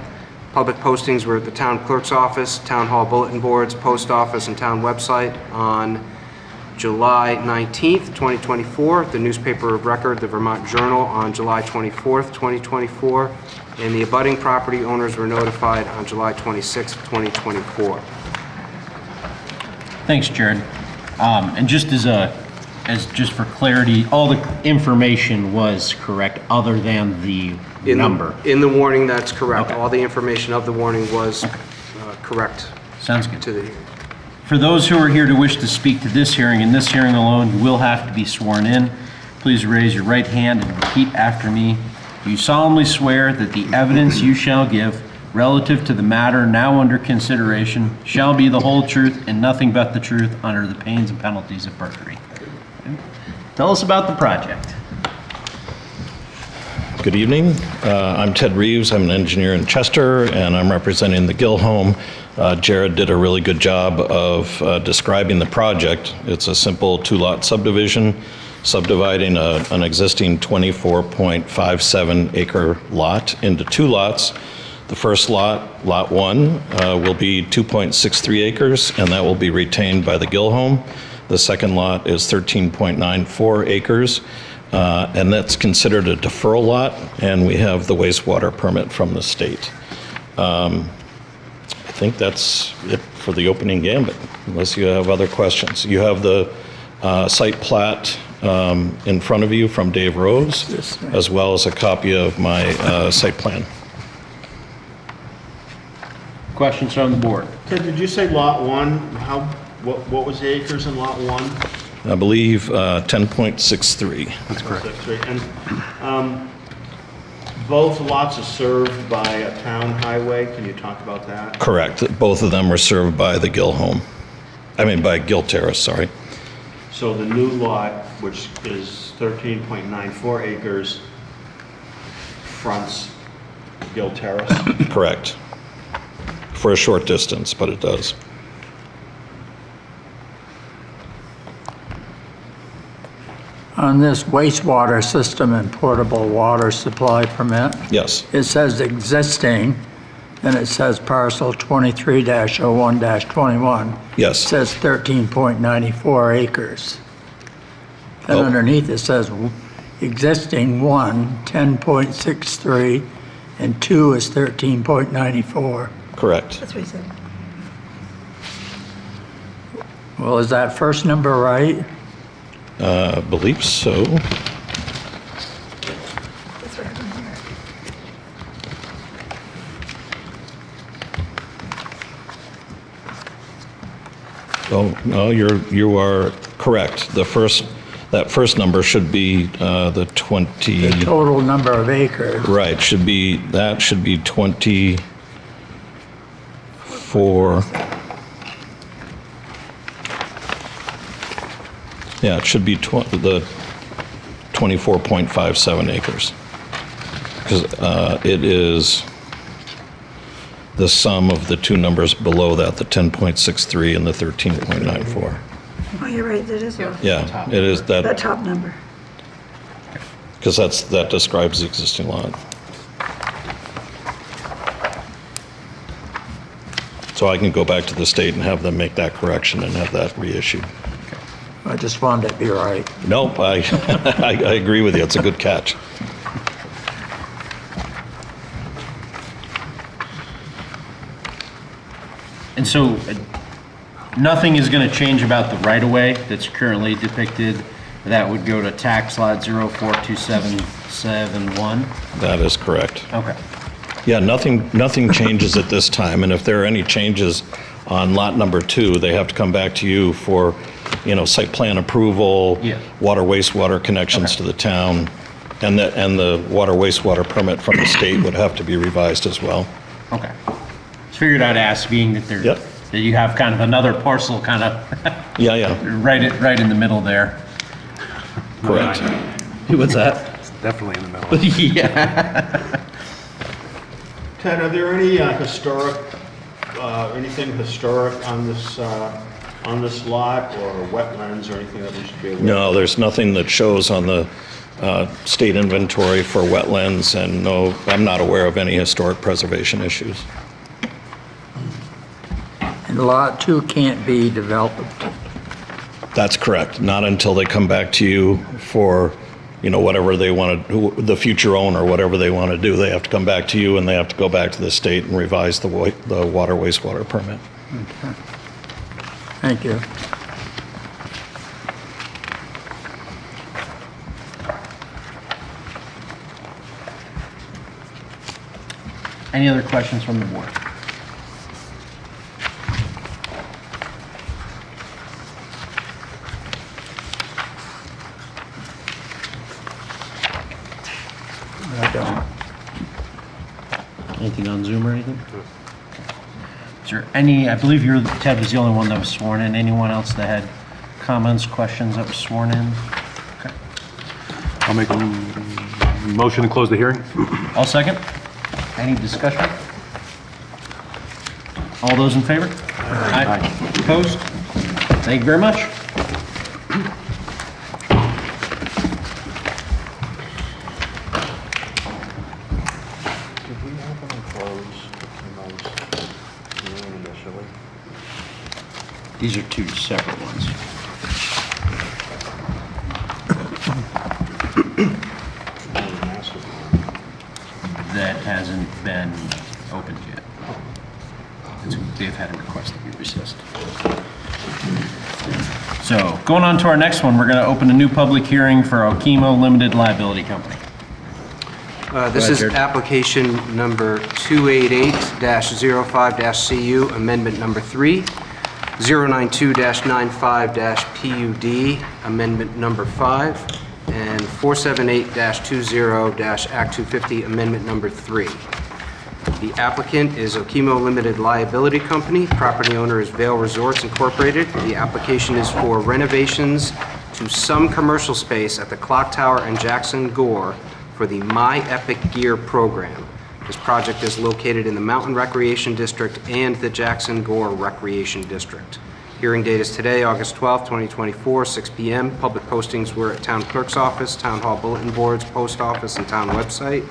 Public postings were at the town clerk's office, town hall bulletin boards, post office, and town website on July 19th, 2024, the newspaper of record, the Vermont Journal, on July 24th, 2024, and the abutting property owners were notified on July 26th, 2024. Thanks, Jared. And just just for clarity, all the information was correct other than the number. In the warning, that's correct. Okay. All the information of the warning was correct. Sounds good. To the For those who are here to wish to speak to this hearing and this hearing alone, you will have to be sworn in. Please raise your right hand and repeat after me. Do you solemnly swear that the evidence you shall give relative to the matter now under consideration shall be the whole truth and nothing but the truth under the pains and penalties of perjury? Okay. Tell us about the project. Good evening. I'm Ted Reeves. I'm an engineer in Chester, and I'm representing the Gill home. Jared did a really good job of describing the project. It's a simple two-lot subdivision. subdividing an existing 24.57 acre lot into 2 lots. The first lot, Lot 1, will be 2.63 acres, and that will be retained by the Gill home. The second lot is 13.94 acres, and that's considered a deferral lot, and we have the wastewater permit from the state. I think that's it for the opening gambit, unless you have other questions. You have the site plat in front of you from Dave Rose, as well as a copy of my site plan. Questions from the board? Ted, did you say Lot 1? What was the acres in Lot 1? I believe 10.63. That's correct. And both lots are served by a town highway. Can you talk about that? Correct. Both of them were served by the Gill home. I mean, by Gill Terrace, sorry. So the new lot, which is 13.94 acres, fronts Gill Terrace? Correct. For a short distance, but it does. On this wastewater system and portable water supply permit, Yes, it says existing, and it says parcel 23-01-21. yes. It says 13.94 acres. Then Oh. underneath it says existing 1, 10.63, and 2 is 13.94. Correct. That's what he said. Well, is that first number right? Believe so. That's what I have in here. Oh, no, you are correct. That first number should be the 20. The total number of acres. Right, that should be 24. Yeah, it should be the 24.57 acres. Because it is the sum of the two numbers below that, the 10.63 and the 13.94. Oh, you're right, that is a, Yeah, it is that that, top number. because that describes the existing lot. So I can go back to the state and have them make that correction and have that reissued. I just wanted it to be right. Nope, I agree with you. It's a good catch. And so, nothing is going to change about the right-of-way that's currently depicted. That would go to tax lot 042771. That is correct. Okay. Yeah, nothing changes at this time, and if there are any changes on lot number 2, they have to come back to you for, site plan approval, Yeah. water, wastewater connections to the town, and the water, wastewater permit from the state would have to be revised as well. Okay. Just figured I'd ask, being that Yep. that you have kind of another parcel kind of Yeah, right in the middle there. correct. What's that? It's definitely in the middle. Yeah. Ted, are there any anything historic on this lot, or wetlands, or anything that we should be aware of? No, there's nothing that shows on the state inventory for wetlands, and no, I'm not aware of any historic preservation issues. And Lot 2 can't be developed. That's correct. Not until they come back to you for, whatever they want to, the future owner, whatever they want to do. They have to come back to you, and they have to go back to the state and revise the water wastewater permit. Okay. Thank you. Any other questions from the board? I don't. Anything on Zoom or anything? Is there any, I believe Ted was the only one that was sworn in. Anyone else that had comments, questions that was sworn in? Okay. I'll make a motion to close the hearing. I'll second. Any discussion? All those in favor? Aye. Opposed? Thank you very much. These are two separate ones. That hasn't been opened yet. They've had a request to be recessed. So, going on to our next one, we're going to open a new public hearing for Okemo Limited Liability Company. This is application number 288-05-CU, amendment number 3, 092-95-PUD, amendment number 5, and 478-20-Act 250, amendment number 3. The applicant is Okemo Limited Liability Company. Property owner is Vail Resorts Incorporated. The application is for renovations to some commercial space at the Clock Tower and Jackson Gore for the My Epic Gear program. This project is located in the Mountain Recreation District and the Jackson Gore Recreation District. Hearing date is today, August 12, 2024, 6 p.m. Public postings were at Town Clerk's Office, Town Hall Bulletin Boards, Post Office, and Town website.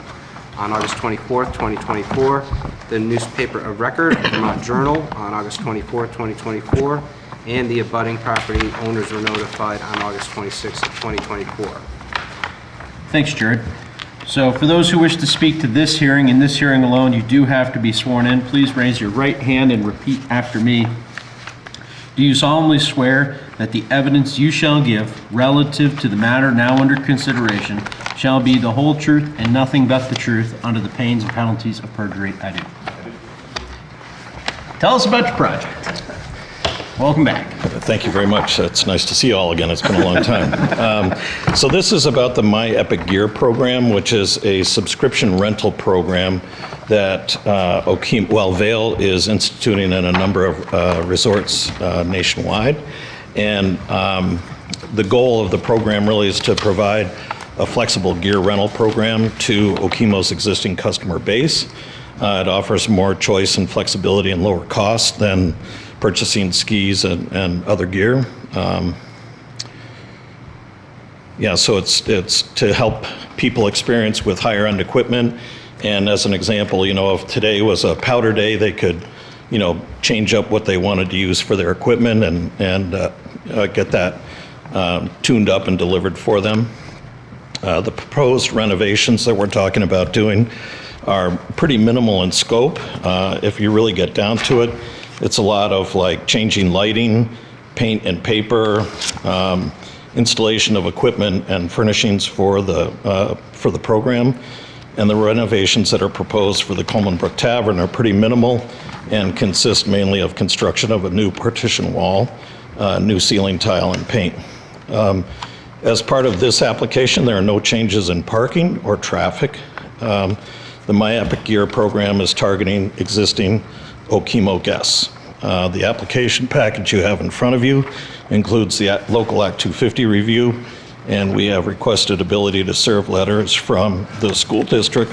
On August 24, 2024, the newspaper of record, Vermont Journal, on August 24, 2024, and the abutting property owners were notified on August 26, 2024. Thanks, Jared. So for those who wish to speak to this hearing and this hearing alone, you do have to be sworn in. Please raise your right hand and repeat after me. Do you solemnly swear that the evidence you shall give relative to the matter now under consideration shall be the whole truth and nothing but the truth under the pains and penalties of perjury? I do. Tell us about your project. Welcome back. Thank you very much. It's nice to see you all again. It's been a long time. So this is about the My Epic Gear program, which is a subscription rental program that Vail is instituting in a number of resorts nationwide. And the goal of the program really is to provide a flexible gear rental program to Okemo's existing customer base. It offers more choice and flexibility and lower cost than purchasing skis and other gear. So it's to help people experience with higher end equipment. And as an example, if today was a powder day, they could, change up what they wanted to use for their equipment and get that tuned up and delivered for them. The proposed renovations that we're talking about doing are pretty minimal in scope. If you really get down to it, it's a lot of like changing lighting, paint and paper, installation of equipment and furnishings for the program. And the renovations that are proposed for the Coleman Brook Tavern are pretty minimal and consist mainly of construction of a new partition wall, new ceiling tile and paint. As part of this application, there are no changes in parking or traffic. The My Epic Gear program is targeting existing Okemo guests. The application package you have in front of you includes the local Act 250 review, and we have requested ability to serve letters from the school district,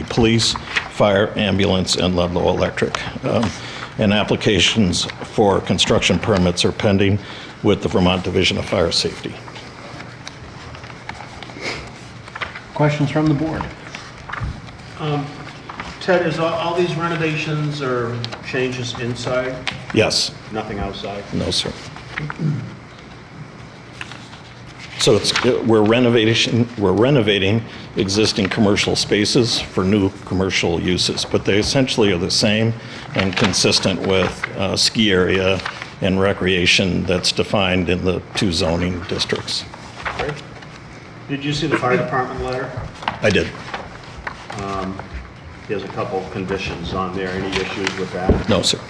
police, fire, ambulance, and Ludlow Electric. And applications for construction permits are pending with the Vermont Division of Fire Safety. Questions from the board? Ted, is all these renovations or changes inside? Yes. Nothing outside? No, sir. So we're renovating existing commercial spaces for new commercial uses, but they essentially are the same and consistent with ski area and recreation that's defined in the two zoning districts. Great. Did you see the fire department letter? I did. There's a couple conditions on there. Any issues with that? No, sir.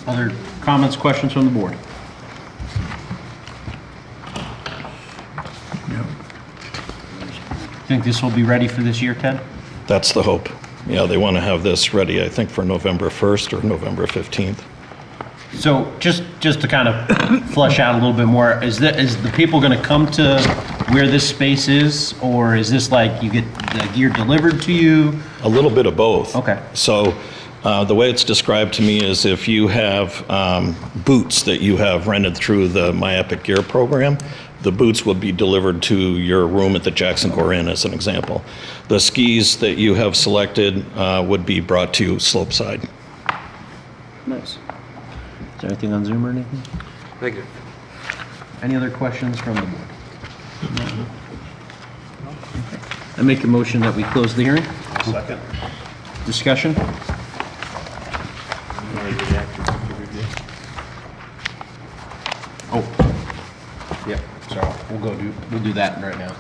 Other comments, questions from the board? Think this will be ready for this year, Ted? That's the hope. Yeah, they want to have this ready, I think, for November 1st or November 15th. So just to kind of flesh out a little bit more, is the people going to come to where this space is, or is this like you get the gear delivered to you? A little bit of both. Okay. So The way it's described to me is if you have boots that you have rented through the My Epic Gear program, the boots would be delivered to your room at the Jackson Gore Inn, as an example. The skis that you have selected would be brought to you slopeside. Nice. Is there anything on Zoom or anything? Negative. Any other questions from the board? No. I make a motion that we close the hearing. Second. Discussion? Oh, yep, sorry, we'll do that right now.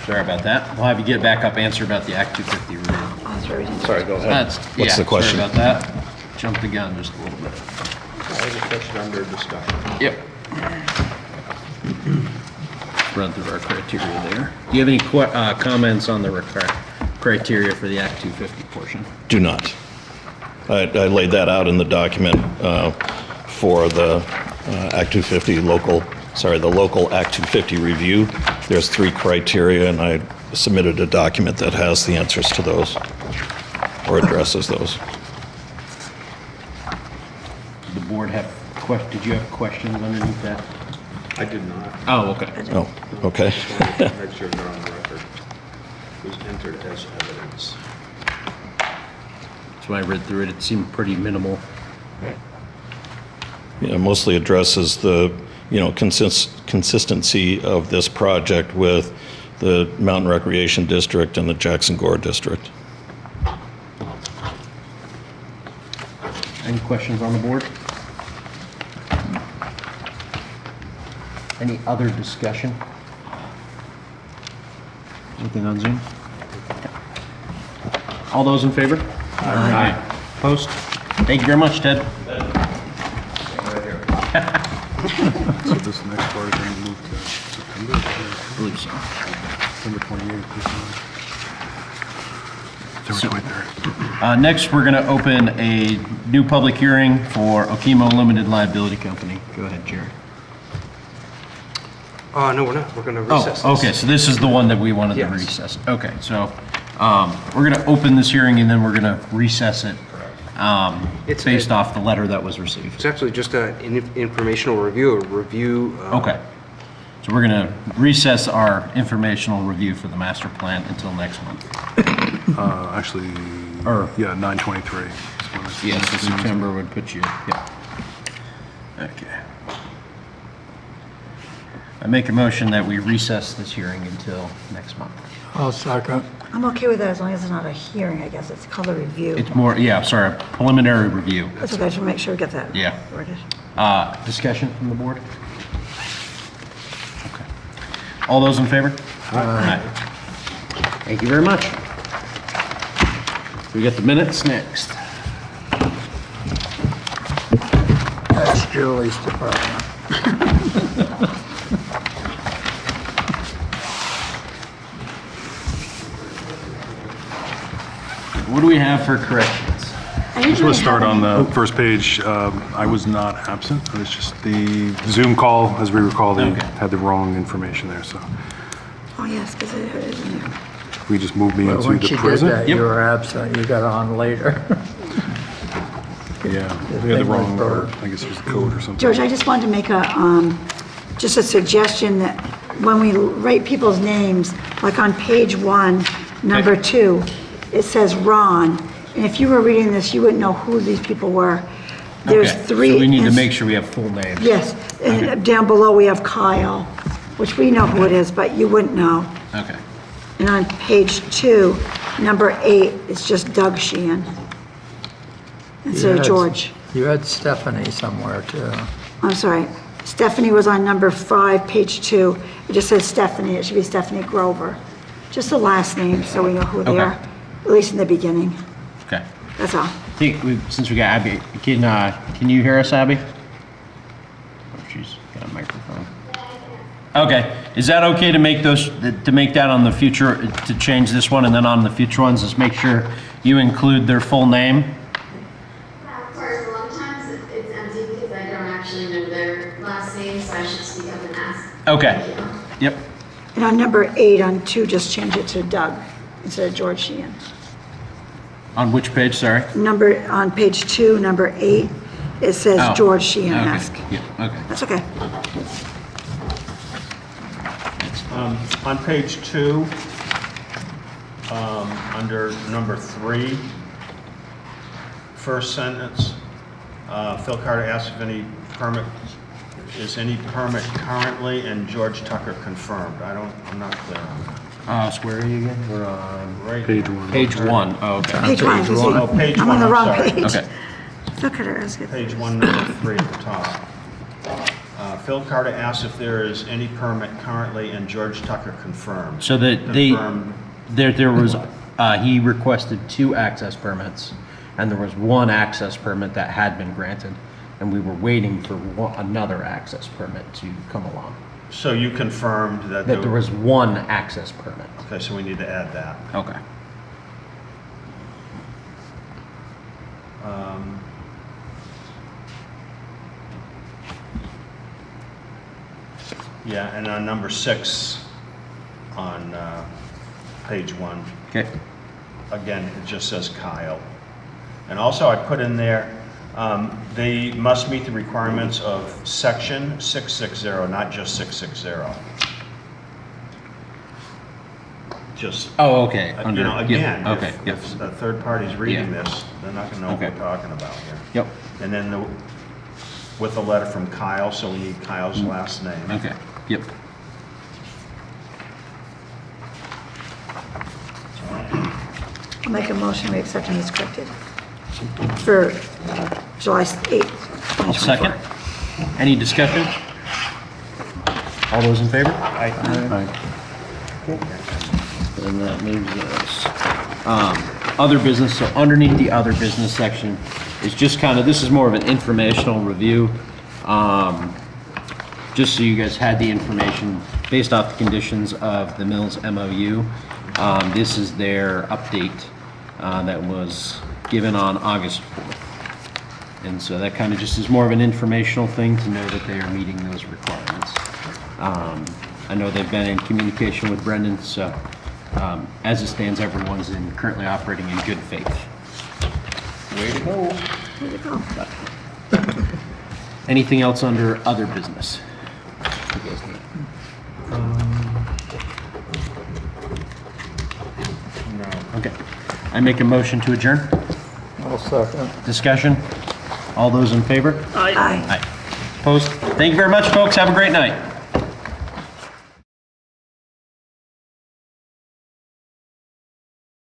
Sorry about that. We'll have you get back up, answer about the Act 250 review. Sorry, go ahead. What's the question? Sorry about that. Jumped the gun just a little bit. I have a question under discussion. Yep. Run through our criteria there. Do you have any comments on the criteria for the Act 250 portion? Do not. I laid that out in the document for the Act 250 the local Act 250 review. There's 3 criteria, and I submitted a document that has the answers to those, or addresses those. Did the board have did you have questions underneath that? I did not. Oh, okay. Oh, okay. Just wanted to make sure they're on the record. It was entered as evidence. So when I read through it, it seemed pretty minimal. Yeah, mostly addresses the, consistency of this project with the Mountain Recreation District and the Jackson Gore District. Any questions on the board? Any other discussion? Anything on Zoom? All those in favor? Aye. Opposed? Thank you very much, Ted. So this next part is going to move to September? I believe so. September 28th. September 23rd. Next, we're going to open a new public hearing for Okemo Limited Liability Company. Go ahead, Jerry. No, we're not. We're going to recess Oh, this. okay, so this is the one that we wanted to Yes. recess. Okay, so we're going to open this hearing and then we're going to recess it It's based off the letter that was received. It's actually just an informational review, Okay. So we're going to recess our informational review for the master plan until next month. Actually, Or- yeah, 9/23. Yes, so September would put you, yeah. Okay. I make a motion that we recess this hearing until next month. I'll second. I'm okay with that as long as it's not a hearing, I guess. It's called a review. It's more, yeah, sorry, preliminary review. That's okay, I just want to make sure we get that. Yeah. Worded. Discussion from the board? Okay. All those in favor? Aye. Thank you very much. We got the minutes next. That's Julie's department. What do we have for corrections? I just want to start on the first page. I was not absent. It was just the Zoom call, as we recall, they had the wrong information there, so Oh, yes, because it is in there. we just moved me Well, into when the she did present. that, you were absent, you got on later. Yeah, The we had the thing was wrong, or broke. I guess it was the code or something. George, I just wanted to make just a suggestion that when we write people's names, like on page 1, number 2, it says Ron. And if you were reading this, you wouldn't know who these people were. There's Okay, 3. So we need to make sure we have full names. Yes, and down below we have Kyle, which we know who it is, but you wouldn't know. Okay. And on page 2, number 8, it's just Doug Sheehan instead You of had- George. You had Stephanie somewhere too. I'm sorry. Stephanie was on number 5, page 2. It just says Stephanie. It should be Stephanie Grover. Just the last name, so we know who they Okay. are, at least in the beginning. Okay. That's all. I think since we got Abby, can you hear us, Abby? Oh, she's got a microphone. Okay, is that okay to make that on the future, to change this one, and then on the future ones, just make sure you include their full name? Of course, a lot of times it's empty because I don't actually know their last name, so I should speak up and ask. Okay. Thank you. Yep. And on number 8, on 2, just change it to Doug instead of George Sheehan. On which page, sorry? On page 2, number 8, it says Oh, George Sheehan-esque. Okay, yeah, okay. That's okay. On page 2, under number 3, first sentence, Phil Carter asks if any permit currently and George Tucker confirmed. I'm not clear on that. So where are you again? We're on Right. Page 1. page 1. Oh, okay. Page 1, you see? Oh, page I'm on 1, the I'm wrong sorry. page. Okay. Phil Carter asked if- Page 1, number 3 at the top. Phil Carter asks if there is any permit currently and George Tucker confirmed. So that Confirmed. there was, he requested 2 access permits, and there was 1 access permit that had been granted, and we were waiting for another access permit to come along. So you confirmed that That there was 1 access permit. Okay, so we need to add that. Okay. Yeah, and on number 6 on page 1, Okay. again, it just says Kyle. And also I put in there, they must meet the requirements of section 660, not just 660. Just, Oh, okay. you know, again, Okay, if a third party's reading Yeah. this, they're not gonna know what Okay. we're talking about here. Yep. And then with a letter from Kyle, so we need Kyle's last name. Okay, yep. I'll make a motion, we accept them as corrected for July 8th, I'll 2024. second. Any discussion? All those in favor? Aye. And that moves us. Other business, so underneath the other business section is just kind of, this is more of an informational review. Just so you guys had the information based off the conditions of the Mills MOU. This is their update that was given on August 4th. And so that kind of just is more of an informational thing to know that they are meeting those requirements. I know they've been in communication with Brendan, so as it stands, everyone's currently operating in good faith. Way to go. Way to go. Anything else under other business? No. Okay. I make a motion to adjourn. I'll second. Discussion? All those in favor? Aye. Opposed? Thank you very much, folks. Have a great night.